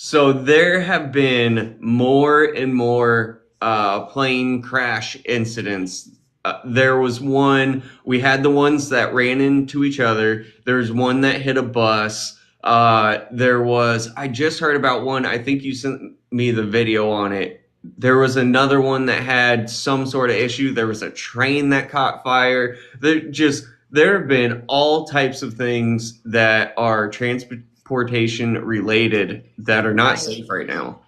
So there have been more and more plane crash incidents. There was one, we had the ones that ran into each other. There's one that hit a bus. I just heard about one, I think you sent me the video on it. There was another one that had some sort of issue. There was a train that caught fire. There have been all types of things that are transportation related that are not Right. safe right now.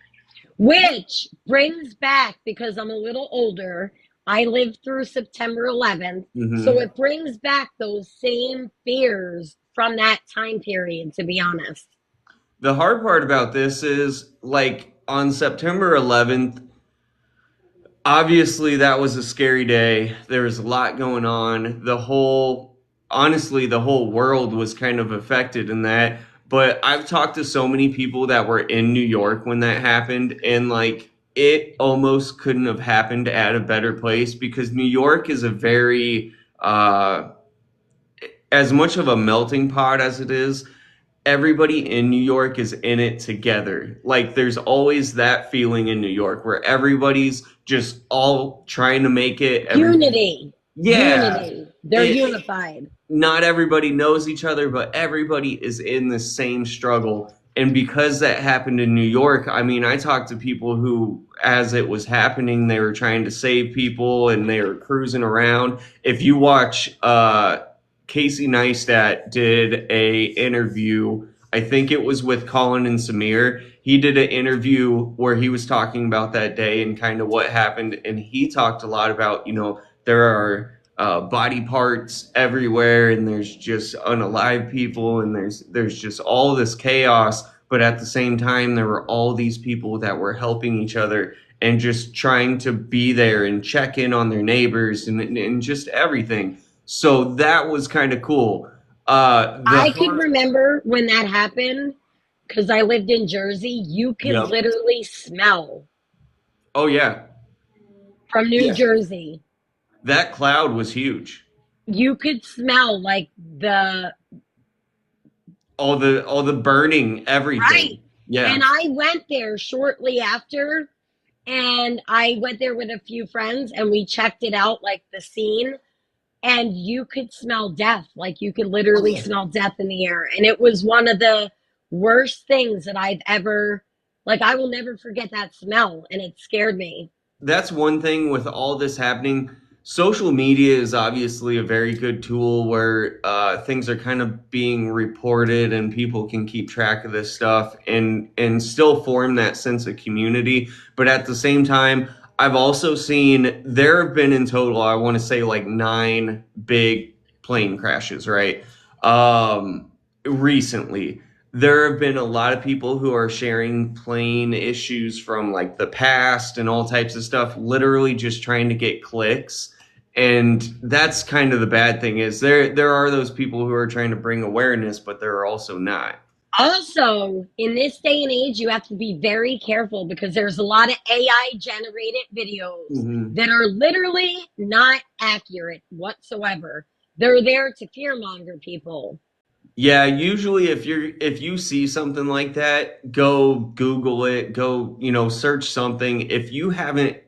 Which brings back, because I'm a little older, I lived through September 11th. So Hmm. it brings back those same fears from that time period, to be honest. The hard part about this is like on September 11th, obviously that was a scary day. There was a lot going on. Honestly, the whole world was kind of affected in that. But I've talked to so many people that were in New York when that happened, and like it almost couldn't have happened at a better place because New York is a very, as much of a melting pot as it is, everybody in New York is in it together. Like there's always that feeling in New York where everybody's just all trying to make it. Unity. Yeah. Unity. They're It, unified. not everybody knows each other, but everybody is in the same struggle. And because that happened in New York, I mean, I talked to people who, as it was happening, they were trying to save people and they were cruising around. If you watch, Casey Neistat did a interview. I think it was with Colin and Samir. He did an interview where he was talking about that day and kind of what happened, and he talked a lot about there are body parts everywhere, and there's just unalive people, and there's just all this chaos. But at the same time, there were all these people that were helping each other and just trying to be there and check in on their neighbors and just everything. So that was kind of cool. The I could remember when that happened because I lived in Jersey. You could Yep. literally smell Oh yeah. from New Yeah. Jersey. That cloud was huge. You could smell like the All the burning, right. everything. And Yeah. I went there shortly after, and I went there with a few friends and we checked it out, like the scene, and you could smell death. Like you could Oh literally yeah. smell death in the air. And it was one of the worst things that I've ever, like, I will never forget that smell. And it scared me. That's one thing with all this happening. Social media is obviously a very good tool where things are kind of being reported and people can keep track of this stuff and still form that sense of community. But at the same time, I've also seen there have been in total, I want to say like nine big plane crashes, right? Recently there have been a lot of people who are sharing plane issues from like the past and all types of stuff, literally just trying to get clicks. And that's kind of the bad thing is there are those people who are trying to bring awareness, but there are also not. Also, in this day and age, you have to be very careful because there's a lot of AI generated videos Hmm. that are literally not accurate whatsoever. They're there to fearmonger people. Yeah, usually if you see something like that, go Google it, go, search something. If you haven't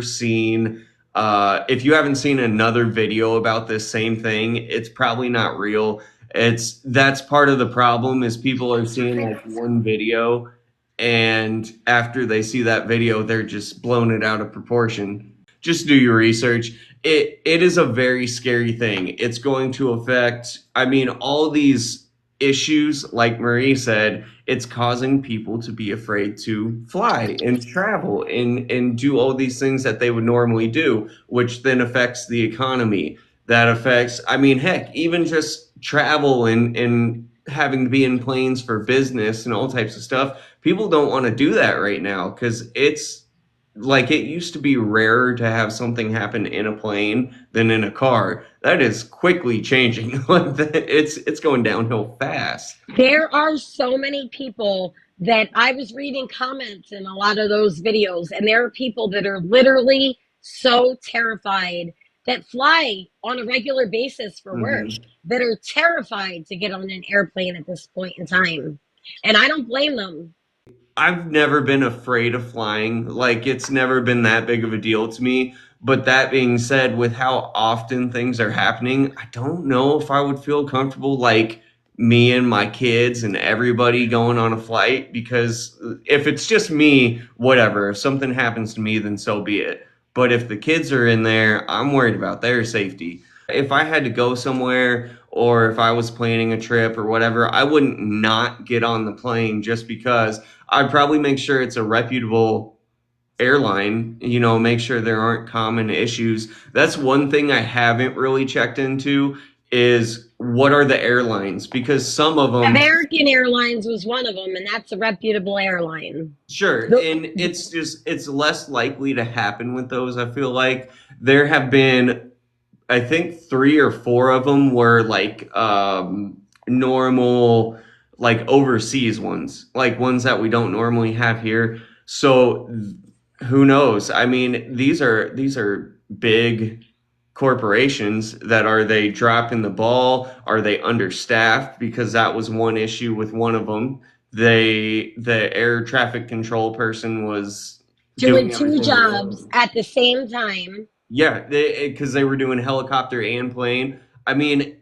seen another video about this same thing, it's probably not real. That's part of the problem is people are seeing like one video and after they see that video, they're just blown it out of proportion. Just do your research. It is a very scary thing. It's going to affect, I mean, all these issues, like Marie said, it's causing people to be afraid to fly and travel and do all these things that they would normally do, which then affects the economy. That affects, I mean, heck, even just travel and having to be in planes for business and all types of stuff. People don't want to do that right now because it's like it used to be rarer to have something happen in a plane than in a car. That is quickly changing. Like it's going downhill fast. There are so many people that I was reading comments in a lot of those videos, and there are people that are literally so terrified that fly on a regular basis for work Hmm. that are terrified to get on an airplane at this point in time. And I don't blame them. I've never been afraid of flying. Like, it's never been that big of a deal to me. But that being said, with how often things are happening, I don't know if I would feel comfortable, like me and my kids and everybody going on a flight. Because if it's just me, whatever. If something happens to me, then so be it. But if the kids are in there, I'm worried about their safety. If I had to go somewhere or if I was planning a trip or whatever, I wouldn't not get on the plane just because. I'd probably make sure it's a reputable airline, make sure there aren't common issues. That's one thing I haven't really checked into is what are the airlines? Because some of them, American Airlines was one of them, and that's a reputable airline. sure, The, and it's less likely to happen with those. I feel like there have been, I think, three or four of them were like normal, like overseas ones, like ones that we don't normally have here. So who knows? I mean, these are big corporations that are they dropping the ball? Are they understaffed? Because that was one issue with one of them. The air traffic control person was doing doing two everything jobs alone. at the same time. Yeah, because they were doing helicopter and plane. I mean,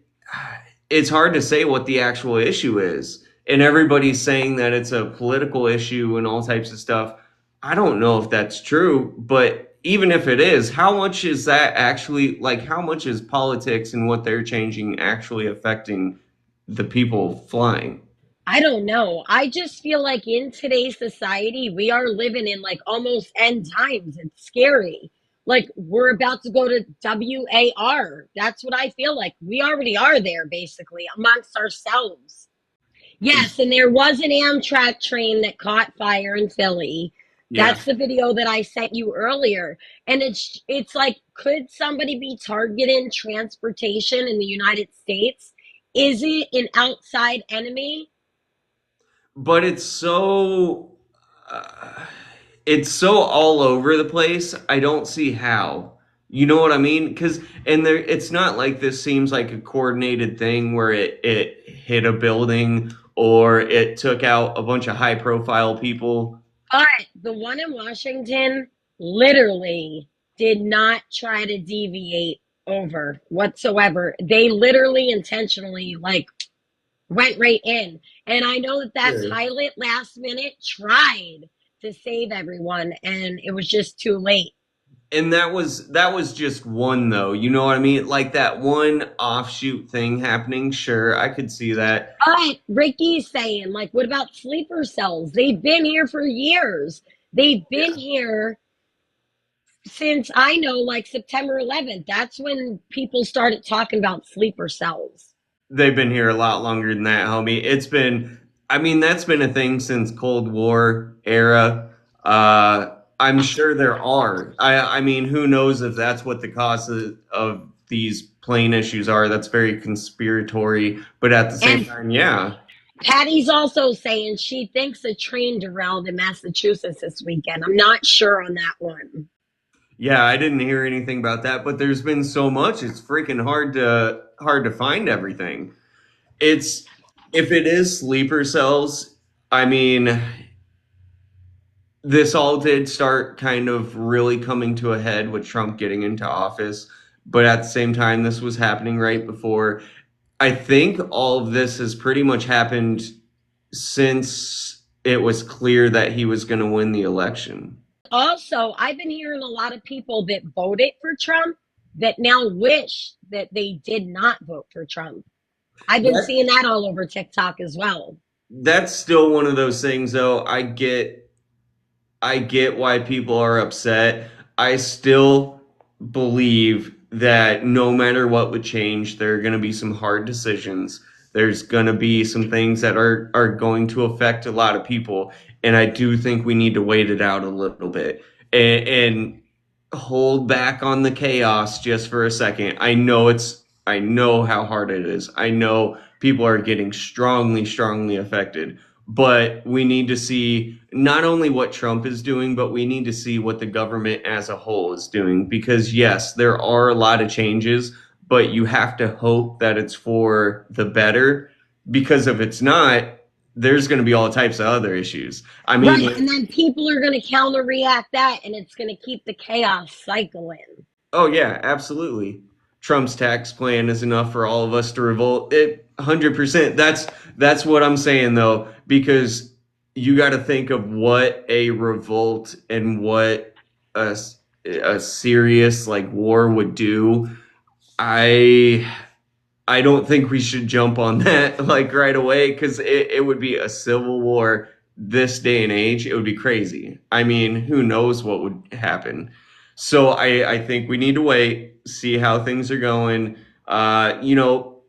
it's hard to say what the actual issue is. And everybody's saying that it's a political issue and all types of stuff. I don't know if that's true, but even if it is, how much is that actually, like, how much is politics and what they're changing actually affecting the people flying? I don't know. I just feel like in today's society, we are living in like almost end times. It's scary. Like we're about to go to WAR. That's what I feel like. We already are there basically amongst ourselves. Yes, and there was an Amtrak train that caught fire in Philly. Yeah. That's the video that I sent you earlier. And it's like, could somebody be targeting transportation in the United States? Is it an outside enemy? But uh, it's so all over the place. I don't see how. You know what I mean? Because and there, it's not like this seems like a coordinated thing where it hit a building or it took out a bunch of high profile people. But the one in Washington literally did not try to deviate over whatsoever. They literally intentionally like went right in. And I know that that Sure. pilot last minute tried to save everyone and it was just too late. And that was just one though. You know what I mean? Like that one offshoot thing happening. Sure, I could see that. But Ricky's saying, like, what about sleeper cells? They've been here for years. They've been Yeah. here since I know, like September 11th. That's when people started talking about sleeper cells. They've been here a lot longer than that, homie. I mean, that's been a thing since Cold War era. I'm sure there are. I mean, who knows if that's what the cause of these plane issues are? That's very conspiratory. But at the same And time, yeah. Patty's also saying she thinks a train derailed in Massachusetts this weekend. I'm not sure on that one. Yeah, I didn't hear anything about that, but there's been so much, it's freaking hard to find everything. It's if it is sleeper cells, I mean, this all did start kind of really coming to a head with Trump getting into office. But at the same time, this was happening right before. I think all of this has pretty much happened since it was clear that he was going to win the election. Also, I've been hearing a lot of people that voted for Trump that now wish that they did not vote for Trump. I've been That seeing that all over TikTok as well. that's still one of those things though. I get why people are upset. I still believe that no matter what would change, there are going to be some hard decisions. There's going to be some things that are going to affect a lot of people, and I do think we need to wait it out a little bit and hold back on the chaos just for a second. I know how hard it is. I know people are getting strongly, strongly affected, but we need to see not only what Trump is doing, but we need to see what the government as a whole is doing. Because, yes, there are a lot of changes, but you have to hope that it's for the better. Because if it's not, there's going to be all types of other issues. I mean, Right. And then people are going to counter react that, and it's going to keep the chaos cycling. oh yeah, absolutely. Trump's tax plan is enough for all of us to revolt. It 100%. That's what I'm saying though, because you got to think of what a revolt and what a a serious like war would do. I I don't think we should jump on that like right away because it would be a civil war this day and age. It would be crazy. I mean, who knows what would happen? So I think we need to wait, see how things are going. You know,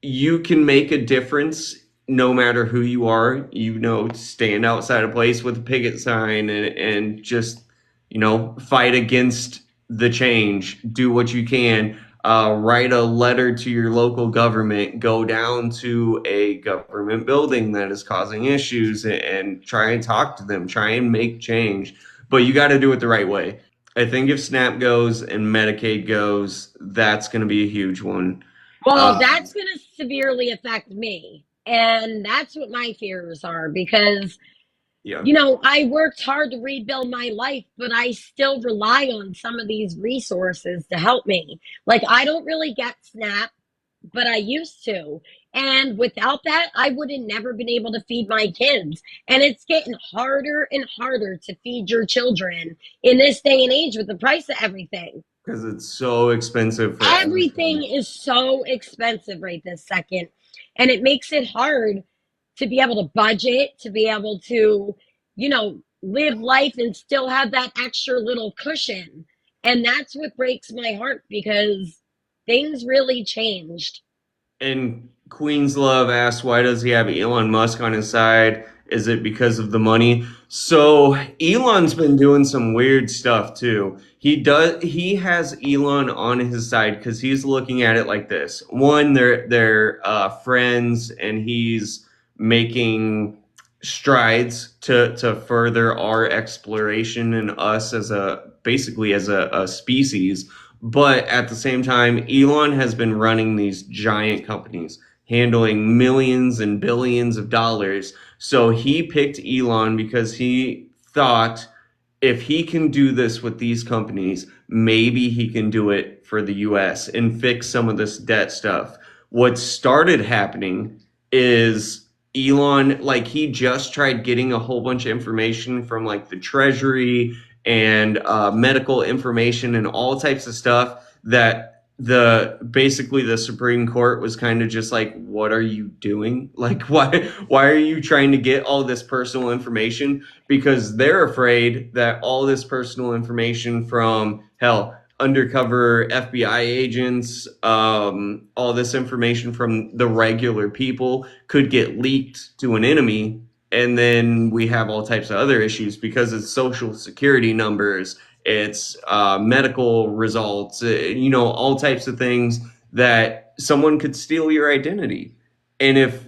you can make a difference no matter who you are. You know, stand outside a place with a picket sign and just, you know, fight against the change. Do what you can. Write a letter to your local government. Go down to a government building that is causing issues and try and talk to them. Try and make change. But you got to do it the right way. I think if SNAP goes and Medicaid goes, that's going to be a huge one. Well, Uh, that's going to severely affect me. And that's what my fears are because, yeah. you know, I worked hard to rebuild my life, but I still rely on some of these resources to help me. Like, I don't really get SNAP, but I used to. And without that, I would have never been able to feed my kids. And it's getting harder and harder to feed your children in this day and age with the price of everything. Because it's so expensive for Everything everything. is so expensive right this second. And it makes it hard to be able to budget, to be able to, you know, live life and still have that extra little cushion. And that's what breaks my heart because things really changed. And Queen's Love asks, why does he have Elon Musk on his side? Is it because of the money? So Elon's been doing some weird stuff too. He has Elon on his side because he's looking at it like this. One, they're friends and he's making strides to further our exploration and us as a basically as a species. But at the same time, Elon has been running these giant companies, handling millions and billions of dollars. So he picked Elon because he thought if he can do this with these companies, maybe he can do it for the US and fix some of this debt stuff. What started happening is Elon, like, he just tried getting a whole bunch of information from like the Treasury and medical information and all types of stuff that the basically the Supreme Court was kind of just like, what are you doing? Like, why are you trying to get all this personal information? Because they're afraid that all this personal information from hell undercover FBI agents, all this information from the regular people could get leaked to an enemy. And then we have all types of other issues because it's social security numbers, it's medical results, you know, all types of things that someone could steal your identity. And if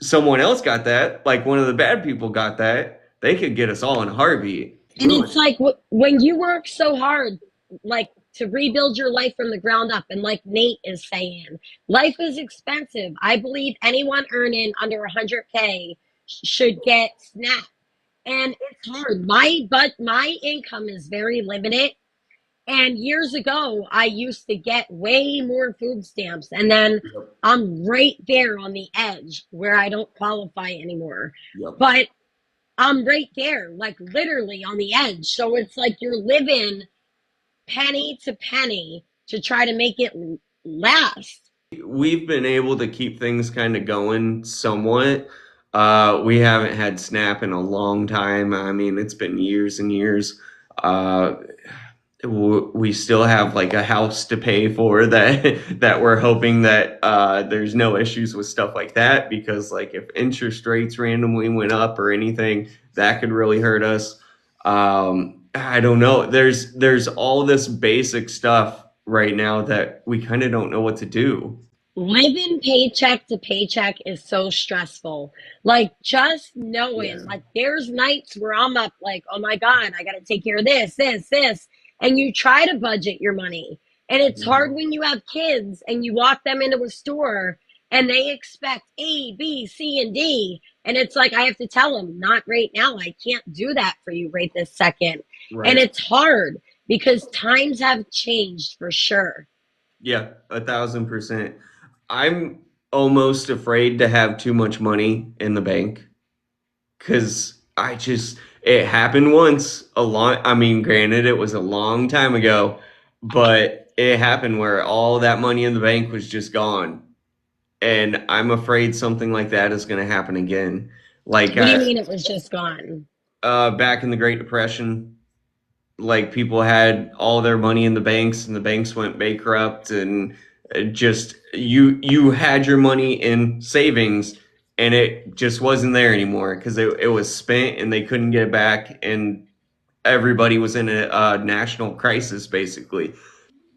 someone else got that, like one of the bad people got that, they could get us all in a heartbeat. And Ruin it's it. like when you work so hard, like to rebuild your life from the ground up, and like Nate is saying, life is expensive. I believe anyone earning under 100K should get SNAP. And it's hard. My income is very limited. And years ago, I used to get way more food stamps, and then Yep. I'm right there on the edge where I don't qualify anymore. Yep. But I'm right there, like literally on the edge. So it's like you're living penny to penny to try to make it last. We've been able to keep things kind of going somewhat. We haven't had Snap in a long time. I mean, it's been years and years. Uh, we still have like a house to pay for that that we're hoping that there's no issues with stuff like that because like if interest rates randomly went up or anything, that could really hurt us. I don't know. There's all this basic stuff right now that we kind of don't know what to do. Living paycheck to paycheck is so stressful. Like just Yeah. knowing, like there's nights where I'm up like, oh my God, I got to take care of this. And you try to budget your money. And it's hard Mhm. when you have kids and you walk them into a store and they expect A, B, C, and D. And it's like, I have to tell them, not right now. I can't do that for you right this second. And Right. it's hard because times have changed for sure. Yeah, 1,000%. I'm almost afraid to have too much money in the bank because it happened once a long, I mean, granted, it was a long time ago, but it happened where all that money in the bank was just gone. And I'm afraid something like that is going to happen again. Like What do you mean it was just gone? back in the Great Depression, like people had all their money in the banks and the banks went bankrupt and just you had your money in savings and it just wasn't there anymore because it was spent and they couldn't get it back and everybody was in a national crisis basically.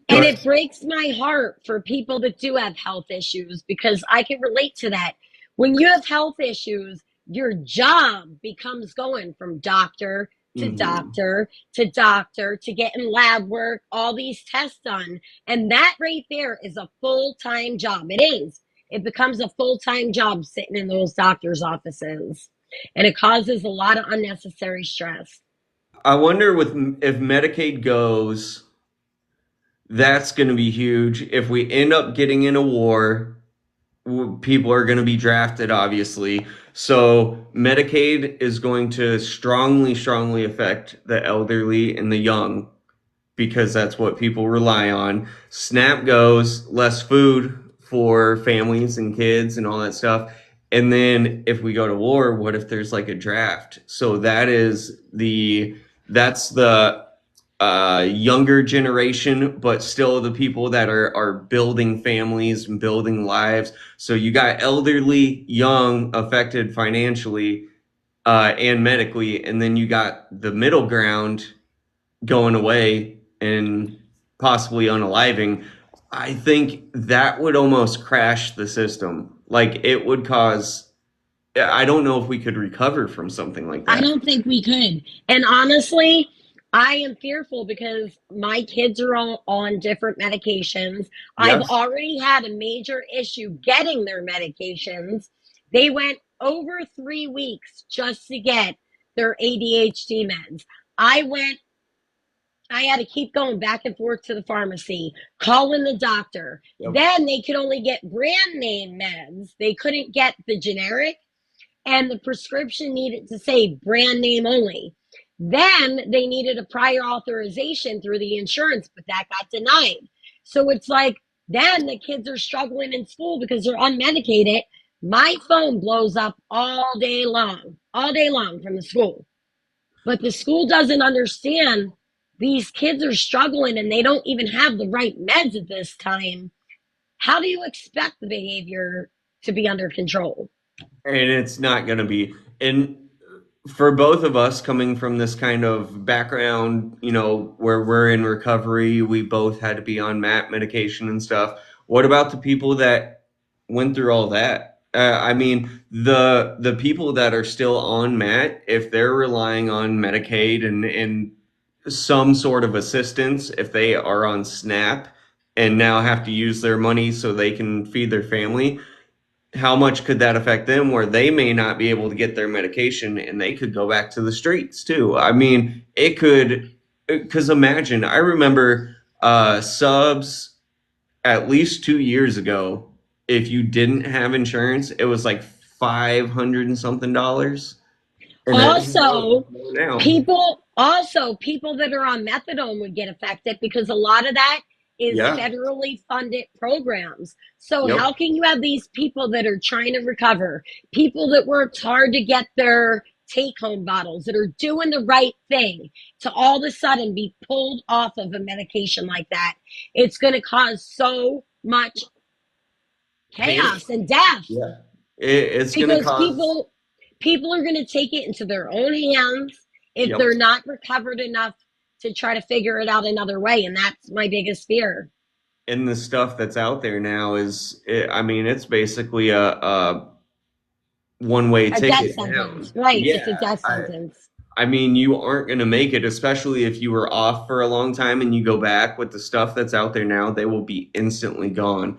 And But it breaks my heart for people that do have health issues because I can relate to that. When you have health issues, your job becomes going from doctor to mhm. doctor to doctor to getting lab work, all these tests done. And that right there is a full time job. It is. It becomes a full time job sitting in those doctor's offices. And it causes a lot of unnecessary stress. I wonder with if Medicaid goes, that's going to be huge. If we end up getting in a war, people are going to be drafted, obviously. So Medicaid is going to strongly, strongly affect the elderly and the young because that's what people rely on. SNAP goes, less food for families and kids and all that stuff. And then if we go to war, what if there's like a draft? So that's the younger generation, but still the people that are building families and building lives. So you got elderly, young, affected financially and medically, and then you got the middle ground going away and possibly unaliving. I think that would almost crash the system. Like it would cause. I don't know if we could recover from something like I that. don't think we could. And honestly, I am fearful because my kids are all on different medications. I've Yes. already had a major issue getting their medications. They went over 3 weeks just to get their ADHD meds. I went, I had to keep going back and forth to the pharmacy, calling the doctor. Yep. Then they could only get brand name meds, they couldn't get the generic, and the prescription needed to say brand name only. Then they needed a prior authorization through the insurance, but that got denied. So it's like, then the kids are struggling in school because they're unmedicated. My phone blows up all day long from the school. But the school doesn't understand these kids are struggling and they don't even have the right meds at this time. How do you expect the behavior to be under control? And it's not going to be. And for both of us coming from this kind of background, where we're in recovery, we both had to be on MAT medication and stuff. What about the people that went through all that? I mean, the people that are still on MAT, if they're relying on Medicaid and some sort of assistance, if they are on SNAP and now have to use their money so they can feed their family, how much could that affect them where they may not be able to get their medication and they could go back to the streets too? I mean, it could, because imagine, I remember subs at least 2 years ago, if you didn't have insurance, it was like 500 and something dollars. And it's Also, low now. people that are on methadone would get affected because a lot of that is Yeah. federally funded programs. So Yep. how can you have these people that are trying to recover, people that worked hard to get their take home bottles, that are doing the right thing, to all of a sudden be pulled off of a medication like that? It's going to cause so much Panic. chaos and death Yeah. It's going to because cause, people are going to take it into their own hands if yep. they're not recovered enough to try to figure it out another way, and that's my biggest fear. And the stuff that's out there now I mean, it's basically a one-way A death ticket sentence, down. right? It's a Yeah, death sentence. I mean, you aren't going to make it, especially if you were off for a long time and you go back with the stuff that's out there now, they will be instantly gone.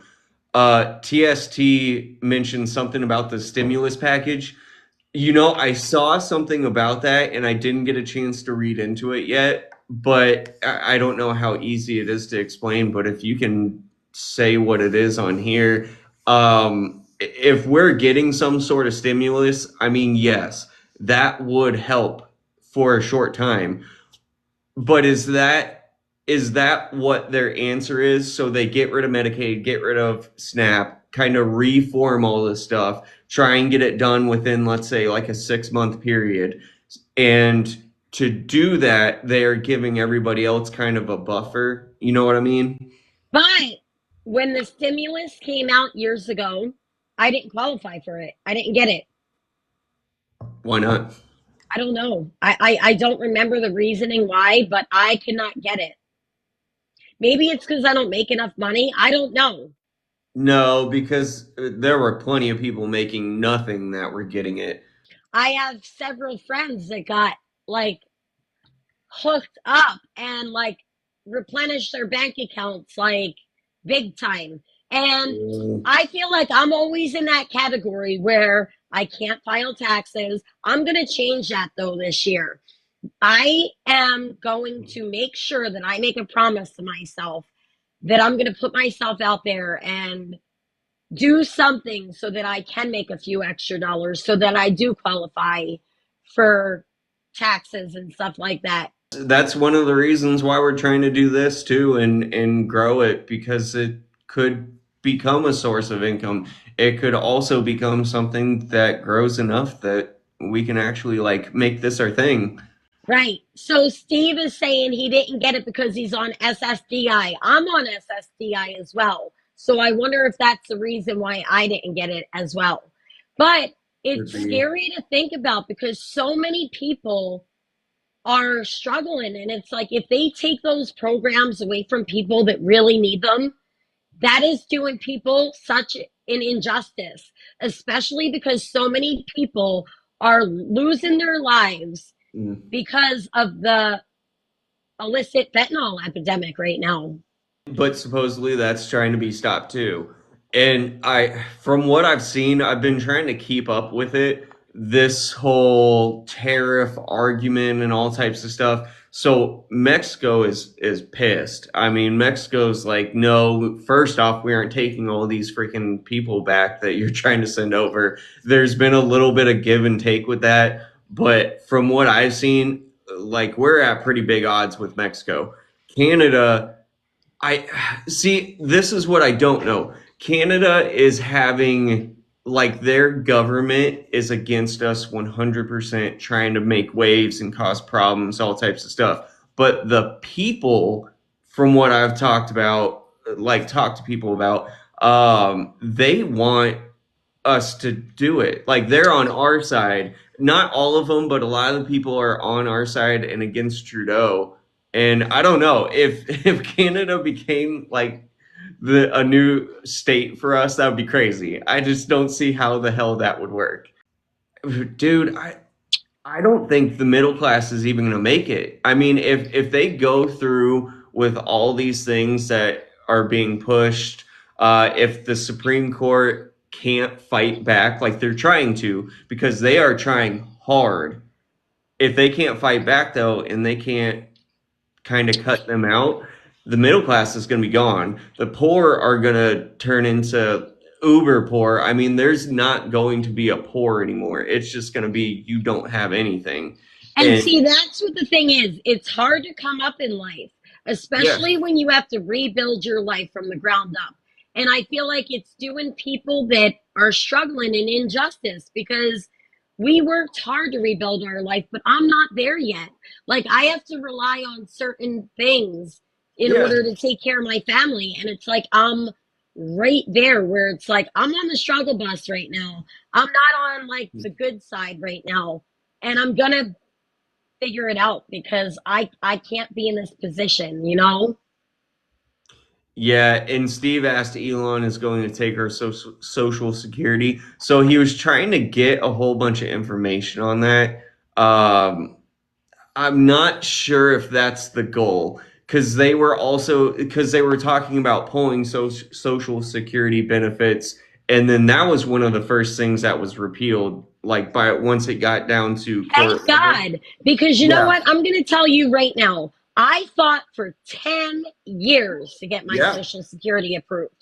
TST mentioned something about the stimulus package. I saw something about that and I didn't get a chance to read into it yet, but I don't know how easy it is to explain. But if you can say what it is on here, if we're getting some sort of stimulus, I mean, yes, that would help for a short time. But is that what their answer is? So they get rid of Medicaid, get rid of SNAP, kind of reform all this stuff, try and get it done within, let's say, like a 6 month period. And to do that, they are giving everybody else kind of a buffer. You know what I mean? But when the stimulus came out years ago, I didn't qualify for it. I didn't get it. Why not? I don't know. I don't remember the reasoning why, but I could not get it. Maybe it's because I don't make enough money. I don't know. No, because there were plenty of people making nothing that were getting it. I have several friends that got like hooked up and like replenished their bank accounts like big time. And I feel like I'm always in that category where I can't file taxes. I'm going to change that though this year. I am going to make sure that I make a promise to myself that I'm going to put myself out there and do something so that I can make a few extra dollars so that I do qualify for taxes and stuff like that. That's one of the reasons why we're trying to do this too, and grow it, because it could become a source of income. It could also become something that grows enough that we can actually like make this our thing. Right. So Steve is saying he didn't get it because he's on SSDI. I'm on SSDI as well. So I wonder if that's the reason why I didn't get it as well. But Could it's be. scary to think about because so many people are struggling. And it's like if they take those programs away from people that really need them, that is doing people such an injustice, especially because so many people are losing their lives Mm. because of the illicit fentanyl epidemic right now. But supposedly that's trying to be stopped too. And from what I've seen, I've been trying to keep up with it, this whole tariff argument and all types of stuff. So Mexico is pissed. I mean, Mexico's like, no, first off, we aren't taking all these freaking people back that you're trying to send over. There's been a little bit of give and take with that, but from what I've seen, like we're at pretty big odds with Mexico. Canada, I see. This is what I don't know. Canada is having, like, their government is against us 100%, trying to make waves and cause problems, all types of stuff. But the people, from what I've talked about, like, talked to people about, they want us to do it. Like they're on our side. Not all of them, but a lot of the people are on our side and against Trudeau. And I don't know if if Canada became like the a new state for us, that would be crazy. I just don't see how the hell that would work. Dude, I don't think the middle class is even going to make it. I mean, if they go through with all these things that are being pushed, if the Supreme Court can't fight back like they're trying to, because they are trying hard. If they can't fight back though, and they can't kind of cut them out, the middle class is going to be gone. The poor are going to turn into uber poor. I mean, there's not going to be a poor anymore. It's just going to be you don't have anything. And And see, that's what the thing is. It's hard to come up in life, yeah, especially when you have to rebuild your life from the ground up. And I feel like it's doing people that are struggling in injustice because we worked hard to rebuild our life, but I'm not there yet. Like, I have to rely on certain things in yeah. order to take care of my family. And it's like, I'm right there where it's like, I'm on the struggle bus right now. I'm not on like the good side right now. And I'm going to figure it out because I can't be in this position, you know? Yeah, and Steve asked Elon is going to take her social security. So he was trying to get a whole bunch of information on that. I'm not sure if that's the goal, because they were also because they were talking about pulling social security benefits, and then that was one of the first things that was repealed. Like by once it got down to Thank court level. God. Because you know Yeah. what? I'm going to tell you right now. I fought for 10 years to get my Yeah. Social Security approved.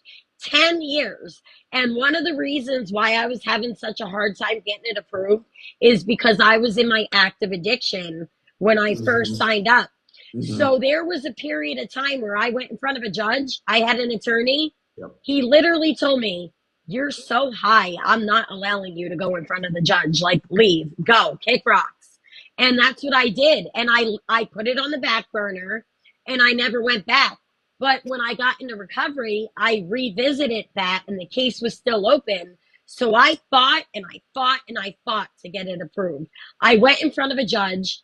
10 years. And one of the reasons why I was having such a hard time getting it approved is because I was in my active addiction when I first Hmm. signed up. Hmm. So there was a period of time where I went in front of a judge. I had an attorney. Yep. He literally told me, "You're so high. I'm not allowing you to go in front of the judge. Like, leave, go, kick rocks." And that's what I did. And I put it on the back burner and I never went back. But when I got into recovery, I revisited that and the case was still open. So I fought and I fought and I fought to get it approved. I went in front of a judge,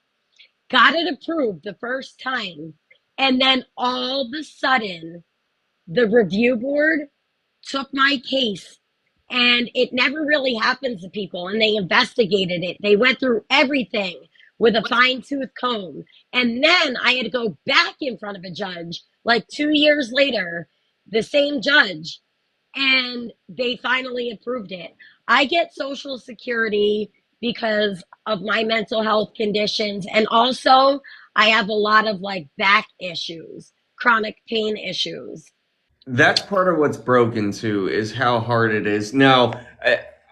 got it approved the first time. And then all of a sudden, the review board took my case, and it never really happens to people, and they investigated it. They went through everything with a fine-tooth comb, and then I had to go back in front of a judge like 2 years later, the same judge, and they finally approved it. I get Social Security because of my mental health conditions, and also I have a lot of like back issues, chronic pain issues. That's part of what's broken too, is how hard it is. Now,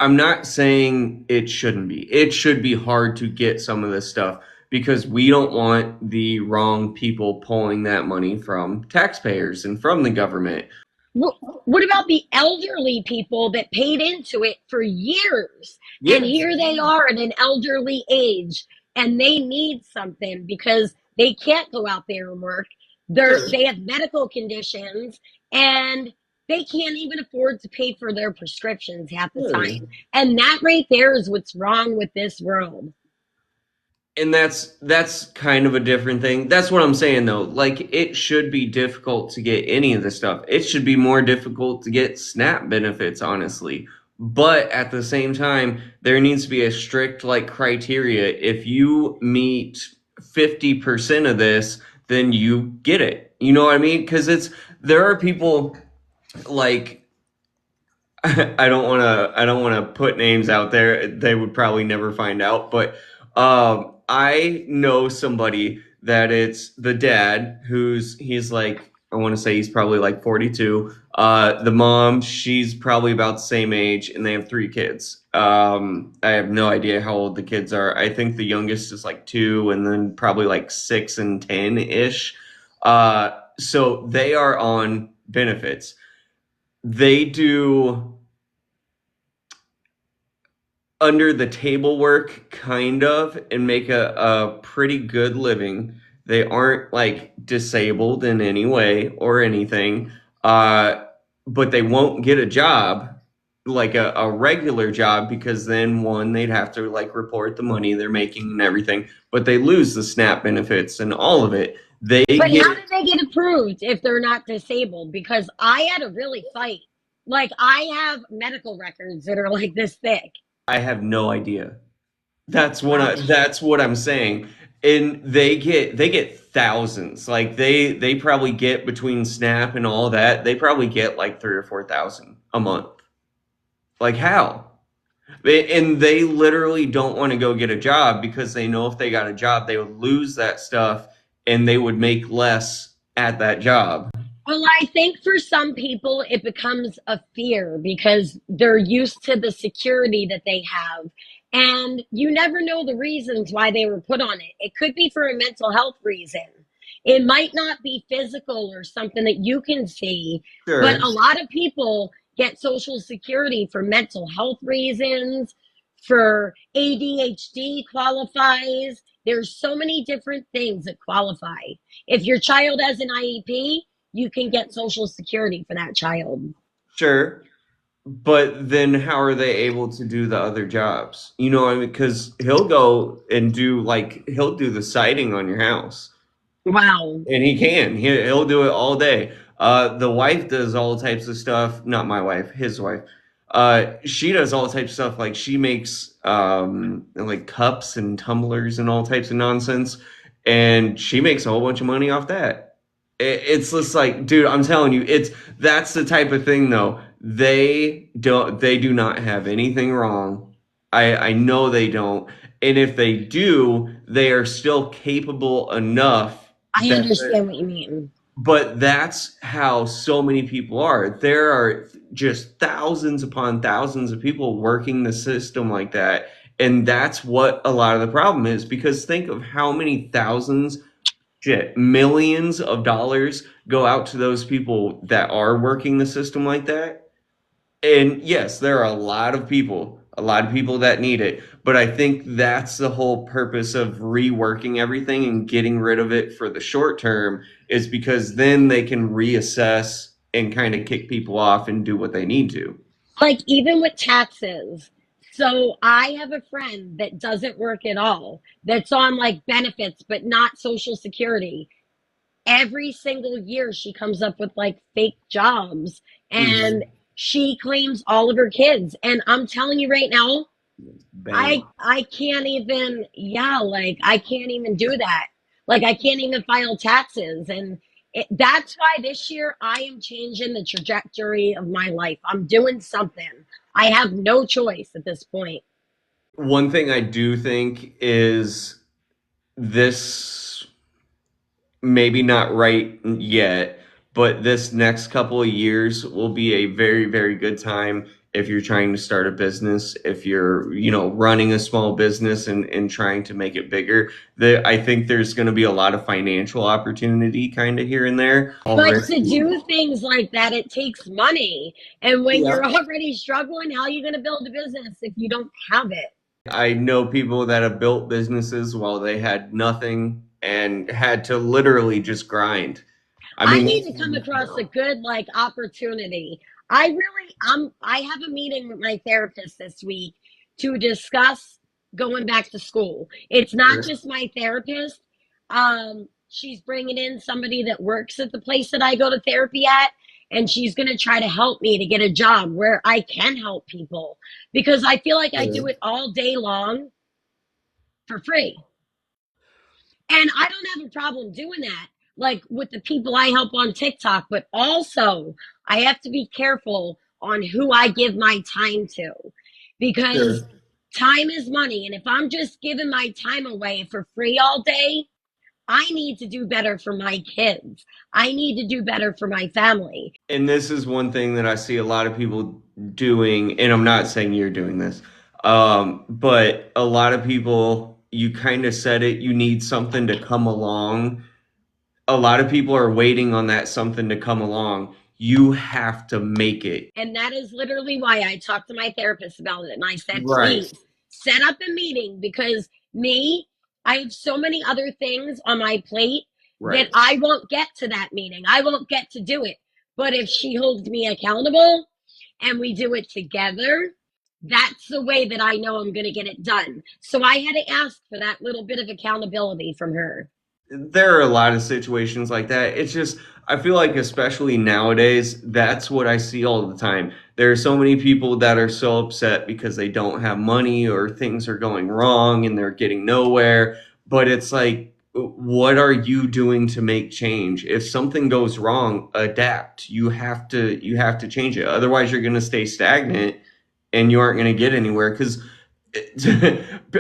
I'm not saying it shouldn't be. It should be hard to get some of this stuff because we don't want the wrong people pulling that money from taxpayers and from the government. What about the elderly people that paid into it for years? And Yes, here they are at an elderly age and they need something because they can't go out there and work. sure, They have medical conditions and they can't even afford to pay for their prescriptions half the sure. time. And that right there is what's wrong with this world. And that's kind of a different thing. That's what I'm saying though. Like it should be difficult to get any of this stuff. It should be more difficult to get SNAP benefits, honestly. But at the same time, there needs to be a strict like criteria. If you meet 50% of this, then you get it. You know what I mean? Because it's there are people like I don't want to put names out there. They would probably never find out, but I know somebody that it's the dad he's like I want to say he's probably like 42. The mom, she's probably about the same age, and they have three kids. I have no idea how old the kids are. I think the youngest is like 2, and then probably like 6 and 10 ish. So they are on benefits. They do under the table work kind of and make a pretty good living. They aren't like disabled in any way or anything. Uh, but they won't get a job like a regular job because then one they'd have to like report the money they're making and everything, but they lose the SNAP benefits and all of it. They But how get did they get approved if they're not disabled? Because I had to really fight. Like, I have medical records that are like this thick. I have no idea. Wow. That's what I'm saying. And they get thousands. Like they probably get between Snap and all that, they probably get like 3 or 4,000 a month. Like how? And they literally don't want to go get a job because they know if they got a job, they would lose that stuff and they would make less at that job. Well, I think for some people it becomes a fear because they're used to the security that they have. And you never know the reasons why they were put on it. It could be for a mental health reason. It might not be physical or something that you can see, but Sure. a lot of people get Social Security for mental health reasons, for ADHD qualifies. There's so many different things that qualify. If your child has an IEP, you can get Social Security for that child. Sure. But then how are they able to do the other jobs? You know, I mean, because he'll go and do like he'll do the siding on your house, Wow. and he can. He'll do it all day. The wife does all types of stuff. Not my wife, his wife. She does all types of stuff. Like she makes like cups and tumblers and all types of nonsense, and she makes a whole bunch of money off that. It's just like, dude, I'm telling you, it's that's the type of thing though. They do not have anything wrong. I know they don't. And if they do, they are still capable enough I that understand what you mean. but that's how so many people are. There are just thousands upon thousands of people working the system like that. And that's what a lot of the problem is because think of how many thousands, shit, millions of dollars go out to those people that are working the system like that. And yes, there are a lot of people that need it. But I think that's the whole purpose of reworking everything and getting rid of it for the short term is because then they can reassess and kind of kick people off and do what they need to. Like, even with taxes. So I have a friend that doesn't work at all, that's on like benefits, but not Social Security. Every single year she comes up with like fake jobs, and Mhm. she claims all of her kids. And I'm telling you right now, I Bam. I can't even, yeah, like I can't even do that. Like I can't even file taxes. And that's why this year I am changing the trajectory of my life. I'm doing something. I have no choice at this point. One thing I do think is this maybe not right yet, but this next couple of years will be a very, very good time if you're trying to start a business, if you're, running a small business and trying to make it bigger. I think there's going to be a lot of financial opportunity kind of here and there But already. to do things like that, it takes money. And when Yeah. you're already struggling, how are you going to build a business if you don't have it? I know people that have built businesses while they had nothing and had to literally just grind. I I mean, need to come across a good like opportunity. I have a meeting with my therapist this week to discuss going back to school. It's not just my therapist. She's bringing in somebody that works at the place that I go to therapy at, and she's going to try to help me to get a job where I can help people because I feel like I do it all day long for free. And I don't have a problem doing that, like with the people I help on TikTok, but also I have to be careful on who I give my time to because sure. time is money. And if I'm just giving my time away for free all day, I need to do better for my kids. I need to do better for my family. And this is one thing that I see a lot of people doing, and I'm not saying you're doing this, but a lot of people, you kind of said it, you need something to come along. A lot of people are waiting on that something to come along. You have to make it. And that is literally why I talked to my therapist about it. And I said, Right, please set up a meeting because me, I have so many other things on my plate that right. I won't get to that meeting. I won't get to do it. But if she holds me accountable and we do it together, that's the way that I know I'm going to get it done. So I had to ask for that little bit of accountability from her. There are a lot of situations like that. It's just, I feel like, especially nowadays, that's what I see all the time. There are so many people that are so upset because they don't have money or things are going wrong and they're getting nowhere. But it's like, what are you doing to make change? If something goes wrong, adapt. You have to change it. Otherwise, you're going to stay stagnant and you aren't going to get anywhere because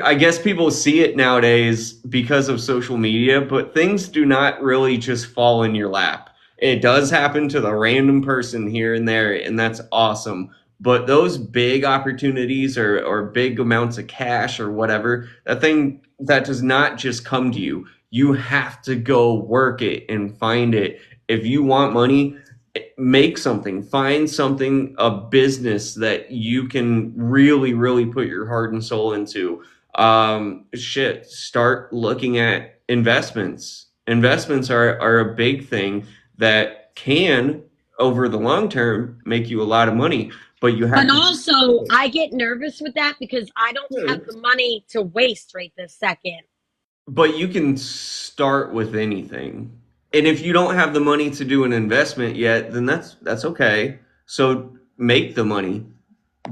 I guess people see it nowadays because of social media, but things do not really just fall in your lap. It does happen to the random person here and there, and that's awesome. But those big opportunities or big amounts of cash or whatever, that does not just come to you. You have to go work it and find it. If you want money, make something, find something, a business that you can really, really put your heart and soul into. Start looking at investments. Investments are a big thing that can, over the long term, make you a lot of money, but you But have to. also, I get nervous with that because I don't have the money to waste right this second. But you can start with anything. And if you don't have the money to do an investment yet, then that's okay. So make the money.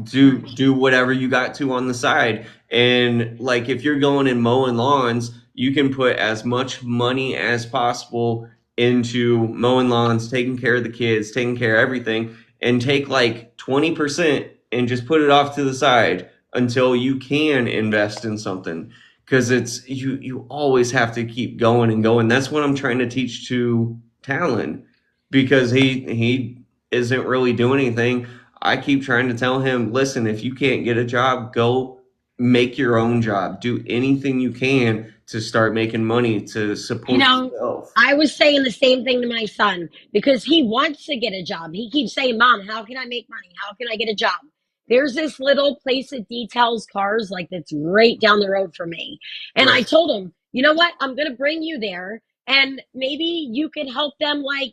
Do whatever you got to on the side. And like if you're going and mowing lawns, you can put as much money as possible into mowing lawns, taking care of the kids, taking care of everything, and take like 20% and just put it off to the side until you can invest in something. Because you always have to keep going and going. That's what I'm trying to teach to Talon, because he isn't really doing anything. I keep trying to tell him, listen, if you can't get a job, go make your own job. Do anything you can to start making money to You support know, yourself. I was saying the same thing to my son because he wants to get a job. He keeps saying, Mom, how can I make money? How can I get a job? There's this little place that details cars, like that's right down the road from me. And I Right. told him, you know what? I'm going to bring you there and maybe you can help them like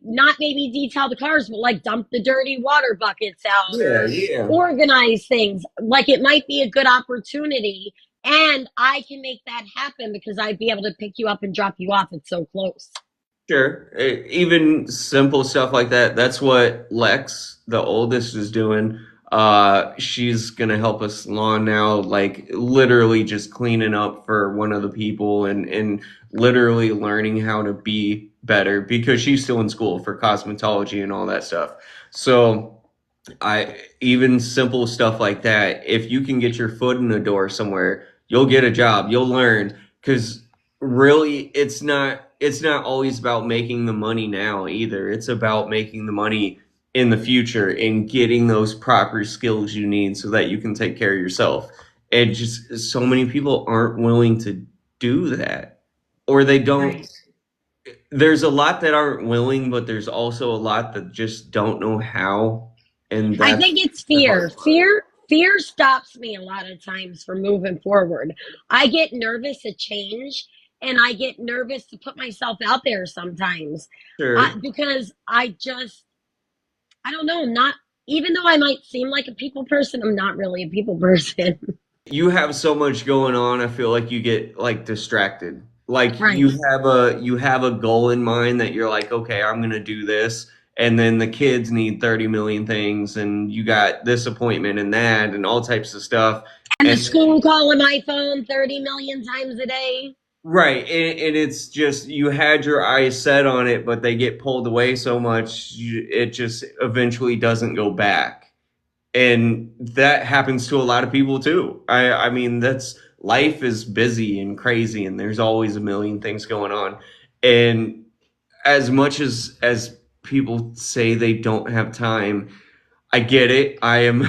not maybe detail the cars, but like dump the dirty water buckets out Yeah, or yeah. organize things. Like it might be a good opportunity. And I can make that happen because I'd be able to pick you up and drop you off. It's so close. Sure. Even simple stuff like that. That's what Lex, the oldest, is doing. She's gonna help us lawn now, like literally just cleaning up for one of the people and literally learning how to be better because she's still in school for cosmetology and all that stuff. So I even simple stuff like that. If you can get your foot in the door somewhere, you'll get a job. You'll learn because really, it's not always about making the money now either. It's about making the money in the future and getting those proper skills you need so that you can take care of yourself. And just so many people aren't willing to do that, or they don't. Right. There's a lot that aren't willing, but there's also a lot that just don't know how, and I that's think it's the hard fear. part. Fear stops me a lot of times from moving forward. I get nervous at change and I get nervous to put myself out there sometimes. Sure. Because I don't know, not even though I might seem like a people person, I'm not really a people person. You have so much going on, I feel like you get like distracted. Like Right. you have a goal in mind that you're like, okay, I'm gonna do this, and then the kids need 30 million things, and you got this appointment and that and all types of stuff. And the And school calling my phone 30 million times a day. right, and it's just you had your eyes set on it, but they get pulled away so much, it just eventually doesn't go back. And that happens to a lot of people too. I mean, that's life is busy and crazy, and there's always a million things going on. And as much as people say they don't have time, I get it. I am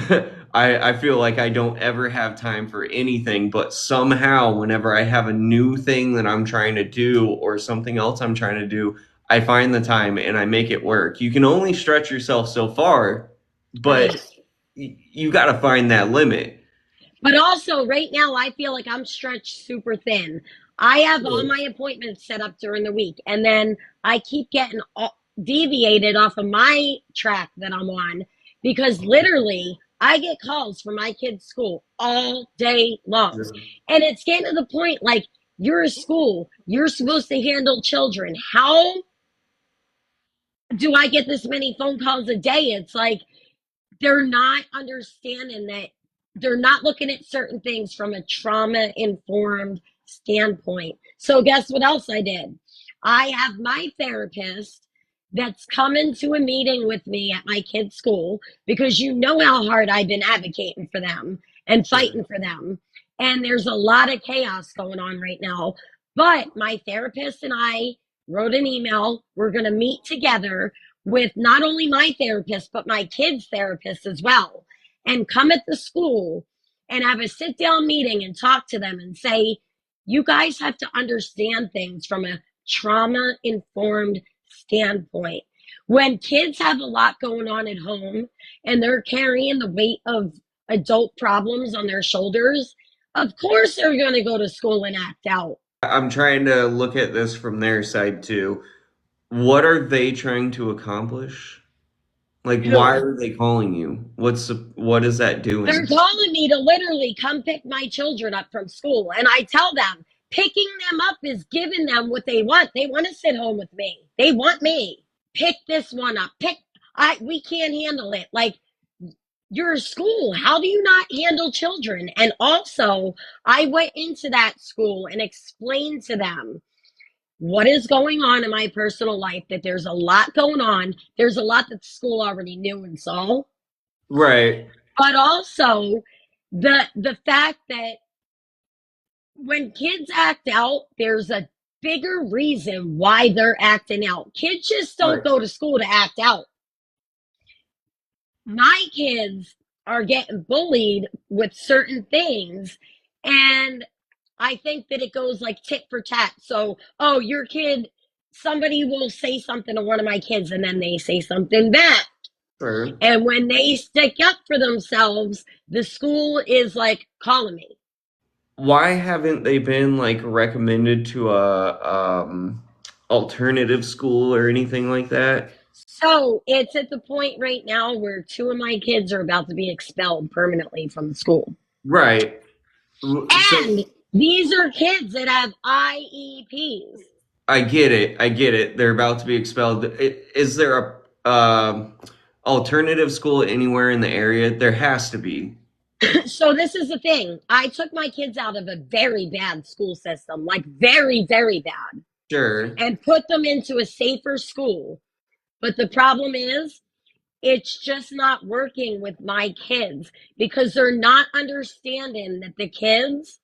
I feel like I don't ever have time for anything, but somehow whenever I have a new thing that I'm trying to do or something else I'm trying to do, I find the time and I make it work. You can only stretch yourself so far, but Right. you got to find that limit. But also, right now, I feel like I'm stretched super thin. I have all my appointments set up during the week, and then I keep getting deviated off of my track that I'm on because literally I get calls from my kids' school all day long. And it's getting to the point like, you're a school, you're supposed to handle children. How do I get this many phone calls a day? It's like, they're not understanding that they're not looking at certain things from a trauma informed standpoint. So, guess what else I did? I have my therapist that's coming to a meeting with me at my kid's school because you know how hard I've been advocating for them and fighting for them. And there's a lot of chaos going on right now. But my therapist and I wrote an email. We're going to meet together with not only my therapist, but my kids' therapist as well, and come at the school and have a sit down meeting and talk to them and say, you guys have to understand things from a trauma informed standpoint. When kids have a lot going on at home and they're carrying the weight of adult problems on their shoulders, of course they're going to go to school and act out. I'm trying to look at this from their side too. What are they trying to accomplish? Like, why Who? are they calling you? What is that They're doing? calling me to literally come pick my children up from school. And I tell them, picking them up is giving them what they want. They want to sit home with me. They want me. Pick this one up. We can't handle it. Like, you're a school. How do you not handle children? And also, I went into that school and explained to them what is going on in my personal life, that there's a lot going on. There's a lot that the school already knew and saw, Right. but also the fact that when kids act out, there's a bigger reason why they're acting out. Kids just don't Right. go to school to act out. My kids are getting bullied with certain things, and I think that it goes like tit for tat. So, oh, your kid, somebody will say something to one of my kids and then they say something back. Sure. And when they stick up for themselves, the school is like calling me. Why haven't they been like recommended to a alternative school or anything like that? So it's at the point right now where two of my kids are about to be expelled permanently from the school. Right. So And these are kids that have IEPs. I get it. I get it. They're about to be expelled. Is there a alternative school anywhere in the area? There has to be. So this is the thing. I took my kids out of a very bad school system, like very, very bad, Sure. and put them into a safer school. But the problem is, it's just not working with my kids because they're not understanding that the kids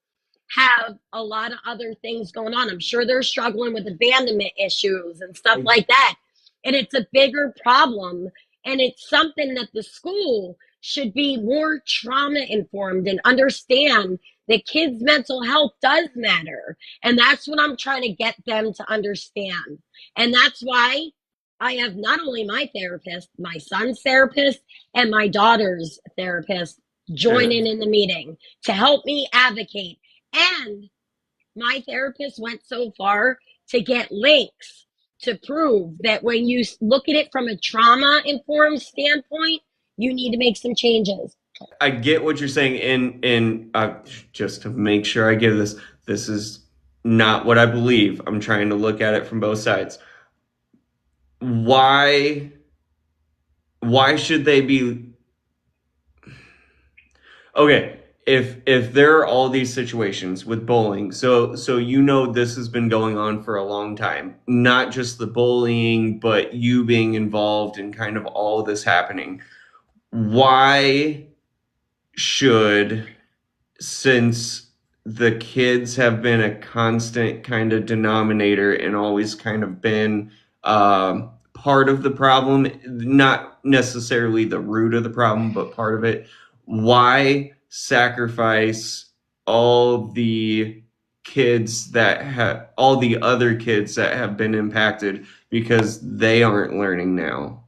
have a lot of other things going on. I'm sure they're struggling with abandonment issues and stuff I, like that. And it's a bigger problem. And it's something that the school should be more trauma informed and understand that kids' mental health does matter. And that's what I'm trying to get them to understand. And that's why I have not only my therapist, my son's therapist, and my daughter's therapist sure. joining in the meeting to help me advocate. And my therapist went so far to get links to prove that when you look at it from a trauma informed standpoint, you need to make some changes. I get what you're saying, and just to make sure I get this, this is not what I believe. I'm trying to look at it from both sides. Why why should they be okay? If there are all these situations with bullying, so you know this has been going on for a long time, not just the bullying, but you being involved in kind of all of this happening. Why should since the kids have been a constant kind of denominator and always kind of been part of the problem, not necessarily the root of the problem, but part of it, why sacrifice all the kids that have all the other kids that have been impacted because they aren't learning now?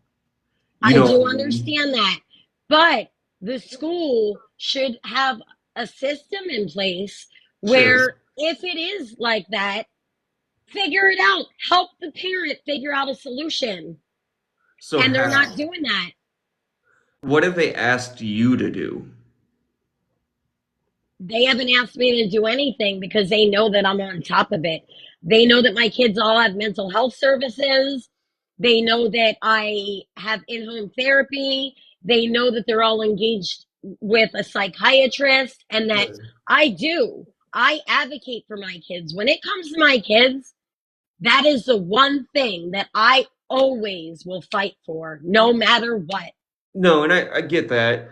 You I know what do I mean? understand that. But the school should have a system in place Sure. where if it is like that, figure it out. Help the parent figure out a solution. So And they're how, not doing that. what have they asked you to do? They haven't asked me to do anything because they know that I'm on top of it. They know that my kids all have mental health services. They know that I have in home therapy. They know that they're all engaged with a psychiatrist and that Sure. I do. I advocate for my kids. When it comes to my kids, that is the one thing that I always will fight for, no matter what. No, and I get that.